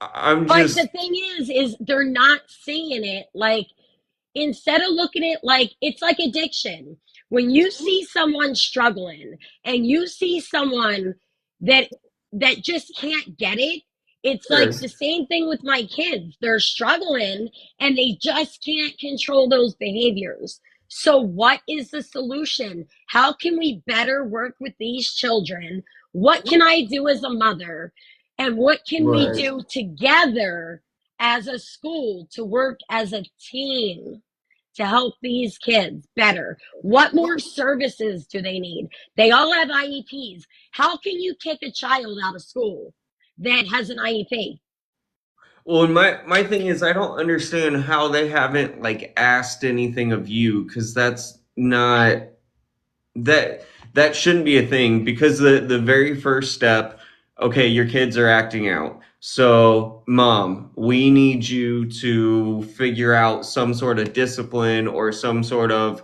I'm But the just thing is they're not seeing it like, instead of looking at it like it's like addiction. When you see someone struggling and you see someone that just can't get it, it's like sure. the same thing with my kids. They're struggling and they just can't control those behaviors. So what is the solution? How can we better work with these children? What can I do as a mother? And what can we Right. do together as a school to work as a team to help these kids better? What more services do they need? They all have IEPs. How can you kick a child out of school that has an IEP? Well, and my thing is I don't understand how they haven't like asked anything of you because that's not that that shouldn't be a thing because the very first step, okay, your kids are acting out. So, mom, we need you to figure out some sort of discipline or some sort of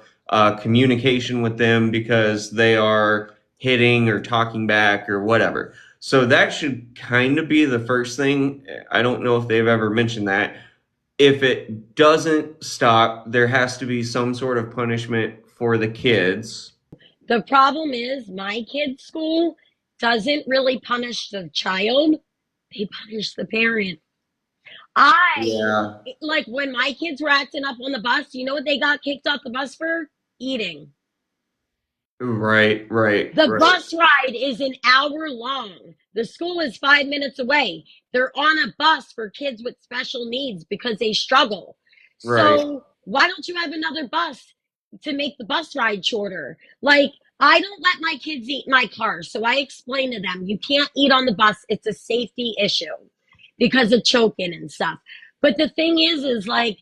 communication with them because they are hitting or talking back or whatever. So that should kind of be the first thing. I don't know if they've ever mentioned that. If it doesn't stop, there has to be some sort of punishment for the kids. The problem is my kid's school doesn't really punish the child, they punish the parent. I Yeah. like when my kids were acting up on the bus, you know what they got kicked off the bus for? Eating. Right, right, The right, bus ride is an hour long. The school is 5 minutes away. They're on a bus for kids with special needs because they struggle. right. So why don't you have another bus to make the bus ride shorter? Like, I don't let my kids eat in my car. So I explain to them, you can't eat on the bus. It's a safety issue because of choking and stuff. But the thing is like,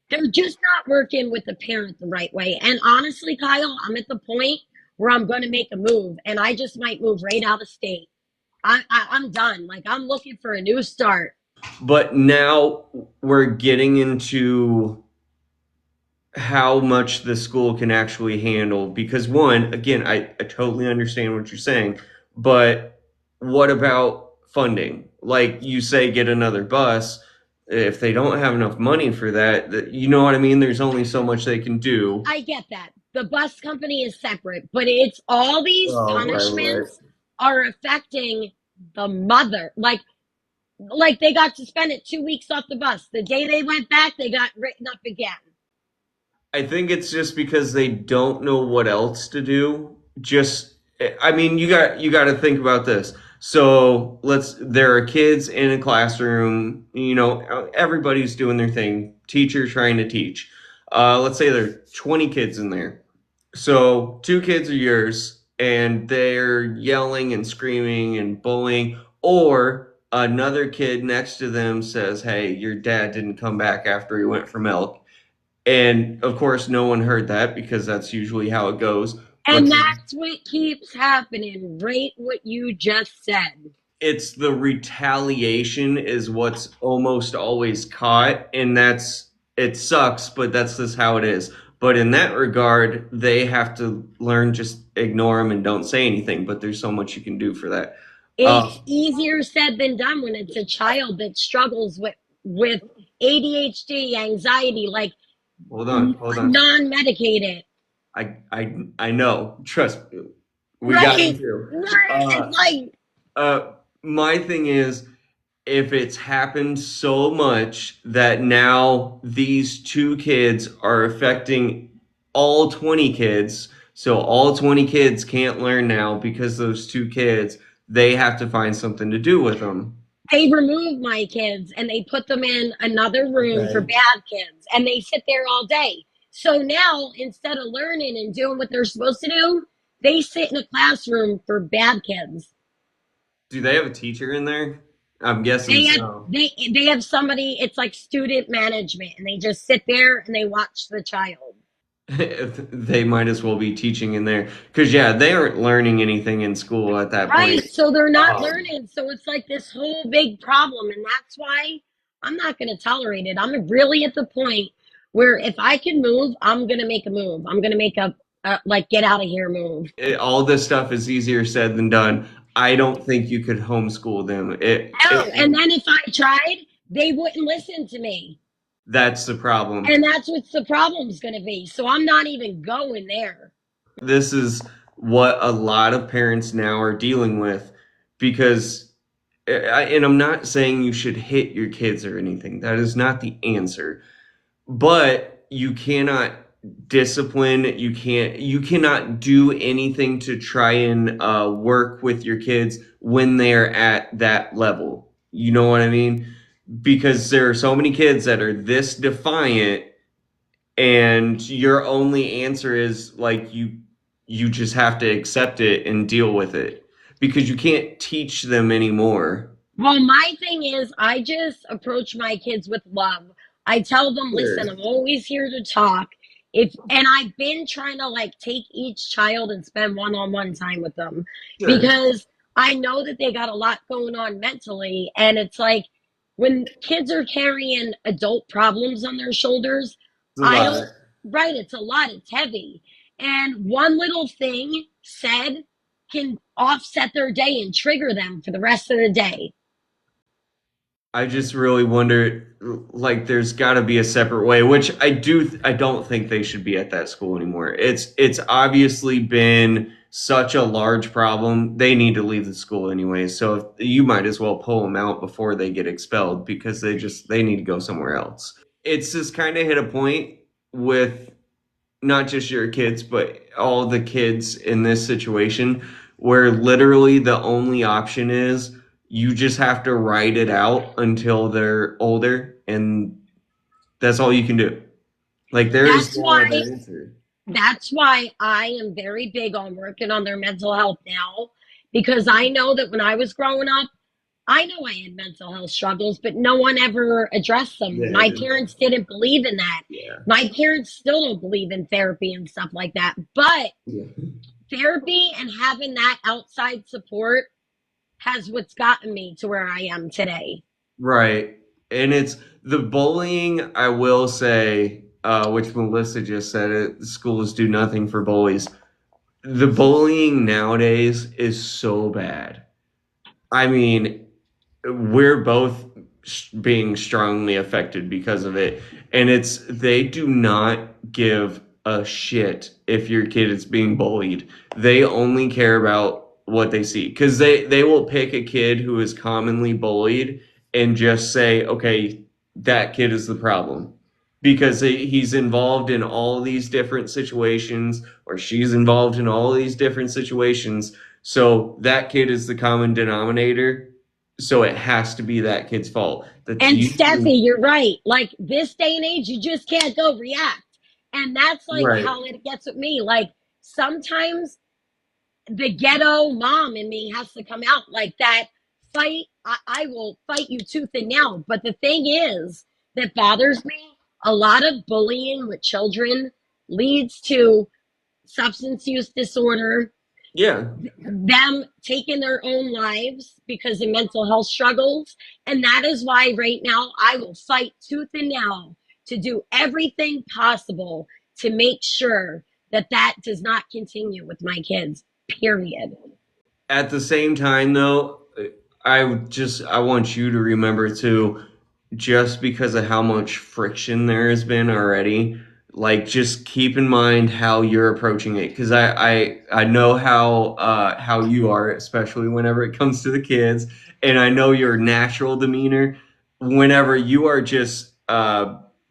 they're just not working with the parent the right way. And honestly, Kyle, I'm at the point where I'm going to make a move, and I just might move right out of state. I'm done. Like I'm looking for a new start. But now we're getting into how much the school can actually handle because one, again, I totally understand what you're saying, but what about funding? Like you say, get another bus. If they don't have enough money for that, you know what I mean? There's only so much they can do. I get that. The bus company is separate, but it's all these Oh, right, right. punishments are affecting the mother. Like they got suspended 2 weeks off the bus. The day they went back, they got written up again. I think it's just because they don't know what else to do. Just, I mean, you got to think about this. So there are kids in a classroom. You know, everybody's doing their thing. Teacher trying to teach. Let's say there are 20 kids in there. So two kids are yours, and they're yelling and screaming and bullying, or another kid next to them says, "Hey, your dad didn't come back after he went for milk." And of course, no one heard that because that's usually how it goes. But And that's what keeps happening, right? What you just said. it's the retaliation is what's almost always caught. And it sucks, but that's just how it is. But in that regard, they have to learn just ignore them and don't say anything. But there's so much you can do for that. It's Um, easier said than done when it's a child that struggles with ADHD, anxiety, like hold on, hold on. non-medicated. I know. Trust me. We got Right. into. Right. Uh, It's like my thing is, if it's happened so much that now these two kids are affecting all 20 kids, so all 20 kids can't learn now because those two kids, they have to find something to do with them. they remove my kids and they put them in another room for Okay. bad kids and they sit there all day. So now instead of learning and doing what they're supposed to do, they sit in a classroom for bad kids. Do they have a teacher in there? I'm guessing They have so. they have somebody, it's like student management, and they just sit there and they watch the child. They might as well be teaching in there because yeah, they aren't learning anything in school at that Right. point. So they're not Um, learning. So it's like this whole big problem. And that's why I'm not going to tolerate it. I'm really at the point where if I can move, I'm going to make a move. I'm going to make a like get out of here move. all this stuff is easier said than done. I don't think you could homeschool them. No. And then if I tried, they wouldn't listen to me. That's the problem. And that's what the problem's going to be. So I'm not even going there. This is what a lot of parents now are dealing with because, and I'm not saying you should hit your kids or anything. That is not the answer. But you cannot discipline, you cannot do anything to try and work with your kids when they're at that level. You know what I mean? Because there are so many kids that are this defiant, and your only answer is like you just have to accept it and deal with it because you can't teach them anymore. Well, my thing is, I just approach my kids with love. I tell them, Sure. listen, I'm always here to talk. And I've been trying to like take each child and spend one-on-one time with them Sure. because I know that they got a lot going on mentally. And it's like when kids are carrying adult problems on their shoulders, It's a I don't lot. Right, it's a lot, it's heavy. And one little thing said can offset their day and trigger them for the rest of the day. I just really wonder, like, there's got to be a separate way, which I don't think they should be at that school anymore. It's obviously been such a large problem. They need to leave the school anyway. So you might as well pull them out before they get expelled because they need to go somewhere else. It's just kind of hit a point with not just your kids, but all the kids in this situation where literally the only option is you just have to ride it out until they're older, and that's all you can do. Like, there is That's no other why answer. that's why I am very big on working on their mental health now, because I know that when I was growing up, I know I had mental health struggles, but no one ever addressed them. Yeah, My parents didn't believe in that. yeah, My parents still don't believe in therapy and stuff like that. But yeah. therapy and having that outside support has what's gotten me to where I am today. Right. And it's the bullying, I will say, which Melissa just said it, schools do nothing for bullies. The bullying nowadays is so bad. I mean, we're both being strongly affected because of it, and they do not give a shit if your kid is being bullied. They only care about what they see because they will pick a kid who is commonly bullied and just say, okay, that kid is the problem because he's involved in all these different situations, or she's involved in all these different situations, so that kid is the common denominator, so it has to be that kid's fault. That's And usually Steffi, you're right. Like this day and age, you just can't go react. And that's like right. how it gets with me. Like sometimes the ghetto mom in me has to come out like that fight. I will fight you tooth and nail. But the thing is that bothers me, a lot of bullying with children leads to substance use disorder, Yeah. them taking their own lives because of mental health struggles. And that is why right now I will fight tooth and nail to do everything possible to make sure that that does not continue with my kids, period. At the same time, though, I want you to remember too, just because of how much friction there has been already, like just keep in mind how you're approaching it. Because I know how you are, especially whenever it comes to the kids, and I know your natural demeanor whenever you are just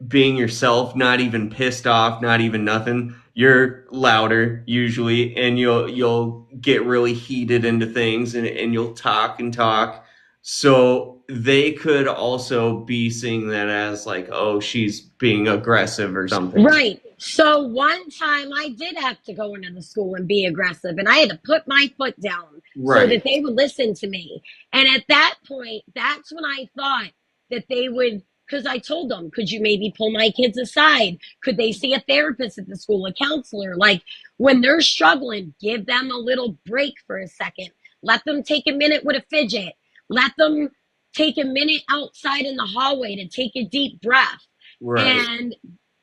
being yourself, not even pissed off, not even nothing. You're louder usually, and you'll get really heated into things, and you'll talk and talk, so they could also be seeing that as like, oh, she's being aggressive or something. Right. So one time I did have to go into the school and be aggressive, and I had to put my foot down so Right. that they would listen to me. And at that point, that's when I thought that they would, because I told them, could you maybe pull my kids aside? Could they see a therapist at the school, a counselor? Like when they're struggling, give them a little break for a second. Let them take a minute with a fidget. Let them take a minute outside in the hallway to take a deep breath Right. and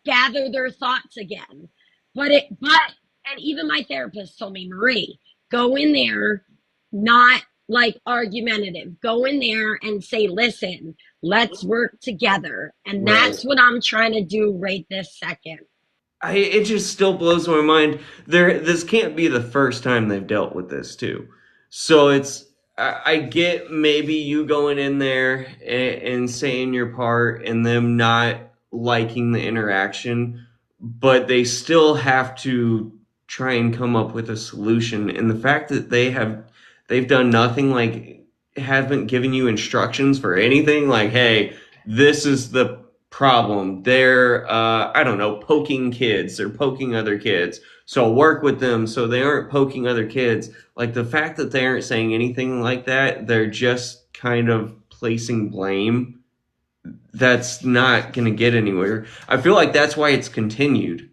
gather their thoughts again. But and even my therapist told me, Marie, go in there not like argumentative. Go in there and say, listen, let's work together. And Right. that's what I'm trying to do right this second. It just still blows my mind. This can't be the first time they've dealt with this too. So I get maybe you going in there and saying your part and them not liking the interaction, but they still have to try and come up with a solution. And the fact that they've done nothing, like haven't given you instructions for anything, like, hey, this is the problem. They're, I don't know, poking kids. They're poking other kids. So work with them so they aren't poking other kids. Like the fact that they aren't saying anything like that, they're just kind of placing blame. That's not going to get anywhere. I feel like that's why it's continued.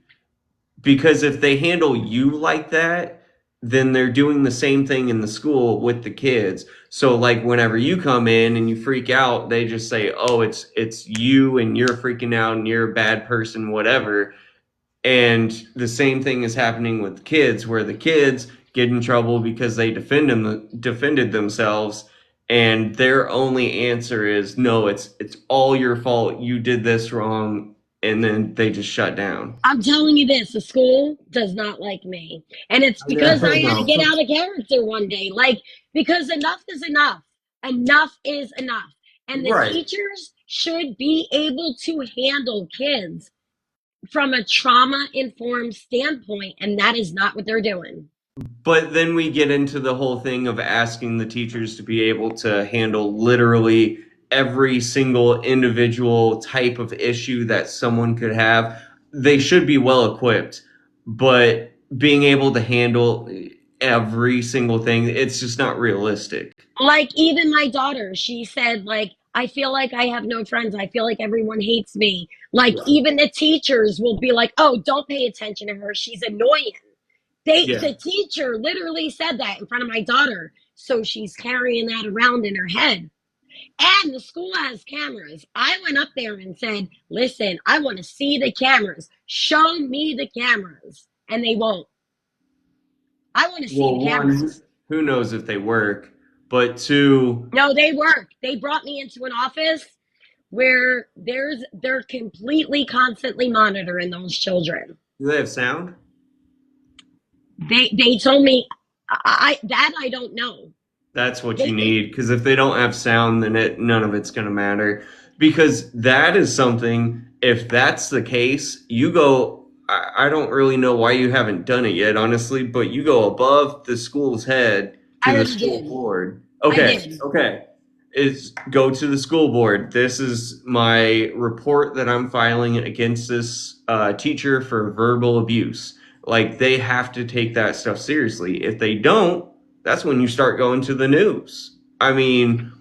Because if they handle you like that, then they're doing the same thing in the school with the kids. So like whenever you come in and you freak out, they just say, "Oh, it's you and you're freaking out and you're a bad person, whatever." And the same thing is happening with kids, where the kids get in trouble because they defended themselves, and their only answer is, "No, it's all your fault. You did this wrong," and then they just shut down. I'm telling you this, the school does not like me. And it's I know. because I I had to get know. out of character one day. Like, because enough is enough. Enough is enough. And the Right. teachers should be able to handle kids from a trauma informed standpoint. And that is not what they're doing. But then we get into the whole thing of asking the teachers to be able to handle literally every single individual type of issue that someone could have. They should be well equipped, but being able to handle every single thing, it's just not realistic. Like, even my daughter, she said, like, I feel like I have no friends. I feel like everyone hates me. Like, Yeah. even the teachers will be like, oh, don't pay attention to her. She's annoying. Yeah. The teacher literally said that in front of my daughter. So she's carrying that around in her head. And the school has cameras. I went up there and said, listen, I want to see the cameras. Show me the cameras. And they won't. I want to see Well, the one, cameras. who knows if they work, but two, No, they work. They brought me into an office where they're completely constantly monitoring those children. do they have sound? They told me I don't know. That's what you They need, because if they don't have sound, then none of it's going to matter. Because that is something, if that's the case, you go, I don't really know why you haven't done it yet, honestly, but you go above the school's head to I the already school did. board. I Okay, did. okay. Is go to the school board. This is my report that I'm filing against this teacher for verbal abuse. Like, they have to take that stuff seriously. If they don't, that's when you start going to the news. I mean,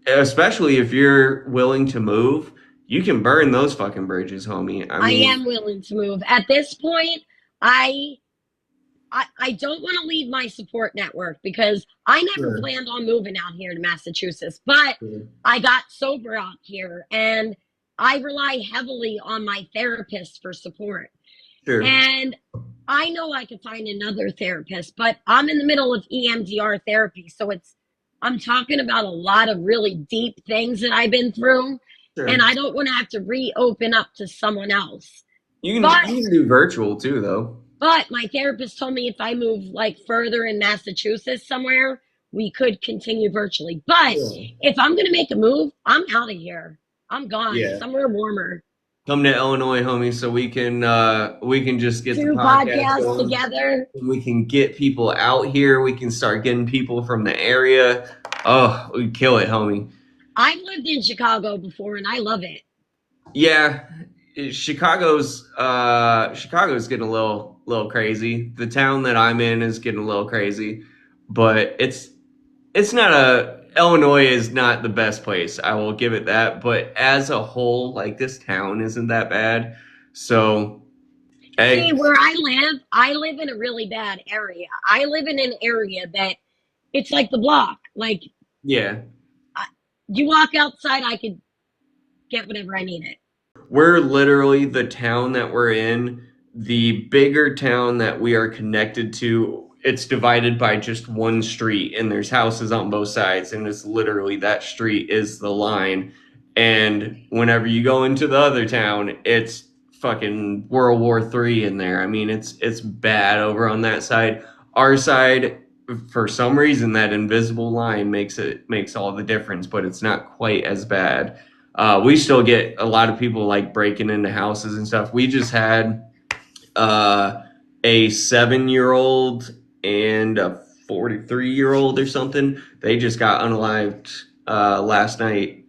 especially if you're willing to move, you can burn those fucking bridges, homie. I I mean, am willing to move. At this point, I I don't want to leave my support network because I never sure, planned on moving out here to Massachusetts, but sure, I got sober out here and I rely heavily on my therapist for support. sure, And I know I could find another therapist, but I'm in the middle of EMDR therapy. So I'm talking about a lot of really deep things that I've been through. And sure. I don't want to have to reopen up to someone else. You But can do virtual too, though. my therapist told me if I move like further in Massachusetts somewhere, we could continue virtually. But Yeah. if I'm going to make a move, I'm out of here. I'm gone Yeah. somewhere warmer. Come to Illinois, homie, so we can just get the Do podcast podcasts going. together. We can get people out here. We can start getting people from the area. Oh, we kill it, homie. I've lived in Chicago before and I love it. Yeah, Chicago's getting a little crazy. The town that I'm in is getting a little crazy, but it's not a Illinois is not the best place. I will give it that. But as a whole, like, this town isn't that bad. So, See, hey, where I live in a really bad area. I live in an area that it's like the block. Like, yeah, I, you walk outside, I could get whatever I needed. we're literally the town that we're in, the bigger town that we are connected to. It's divided by just one street, and there's houses on both sides, and it's literally that street is the line. And whenever you go into the other town, it's fucking World War III in there. I mean, it's bad over on that side. Our side, for some reason, that invisible line makes all the difference, but it's not quite as bad. We still get a lot of people like breaking into houses and stuff. We just had uh, a 7 year old and a 43-year old or something. They just got unalived last night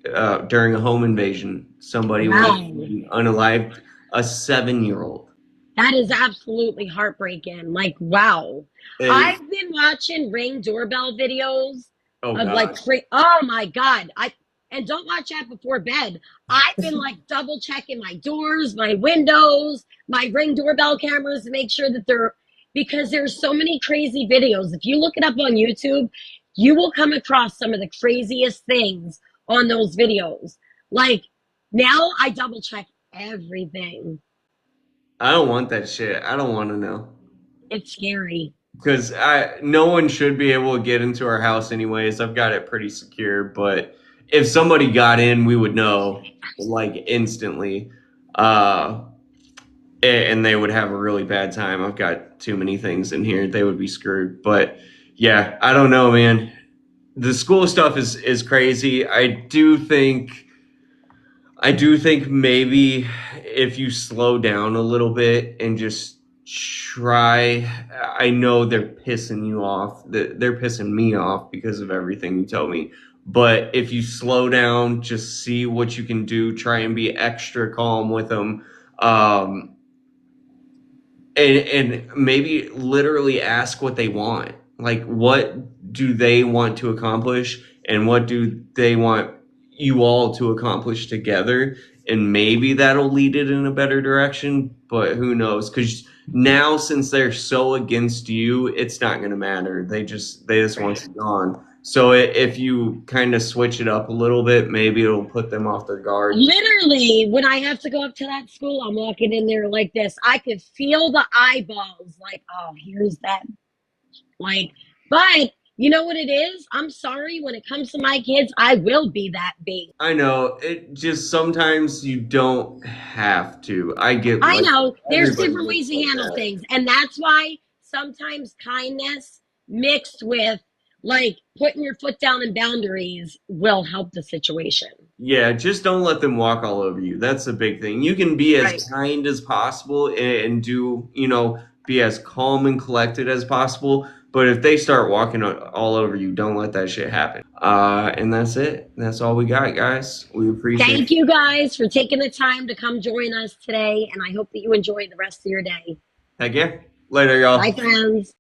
during a home invasion. Somebody went Wow. and unalived a 7 year old. That is absolutely heartbreaking. Like, wow. It, I've been watching Ring doorbell videos oh of like, God. oh my God. And don't watch that before bed. I've been like double checking my doors, my windows, my Ring doorbell cameras to make sure that because there's so many crazy videos. If you look it up on YouTube, you will come across some of the craziest things on those videos. Like, now I double check everything. I don't want that shit. I don't want to know. It's scary. Because no one should be able to get into our house anyways. I've got it pretty secure, but if somebody got in, we would know like instantly, uh, and they would have a really bad time. I've got too many things in here; they would be screwed. But yeah, I don't know, man. The school stuff is crazy. I do think maybe if you slow down a little bit and just try, I know they're pissing you off. They're pissing me off because of everything you tell me. But if you slow down, just see what you can do, try and be extra calm with them. Um, and maybe literally ask what they want. Like, what do they want to accomplish, and what do they want you all to accomplish together? And maybe that'll lead it in a better direction. But who knows? Because now, since they're so against you, it's not going to matter. They just want you gone. So if you kind of switch it up a little bit, maybe it'll put them off their guard. Literally, when I have to go up to that school, I'm walking in there like this. I could feel the eyeballs, like, oh, here's that. Like, but you know what it is? I'm sorry. When it comes to my kids, I will be that bait. I know. It just sometimes you don't have to. I get I like know there's everybody different gets ways to like handle that. things. And that's why sometimes kindness mixed with like putting your foot down in boundaries will help the situation. Yeah, just don't let them walk all over you. That's the big thing. You can be as Right. kind as possible and do, be as calm and collected as possible. But if they start walking all over you, don't let that shit happen. And that's it. That's all we got, guys. We appreciate it. Thank you guys for taking the time to come join us today. And I hope that you enjoy the rest of your day. Heck yeah. Later, Bye, y'all. friends.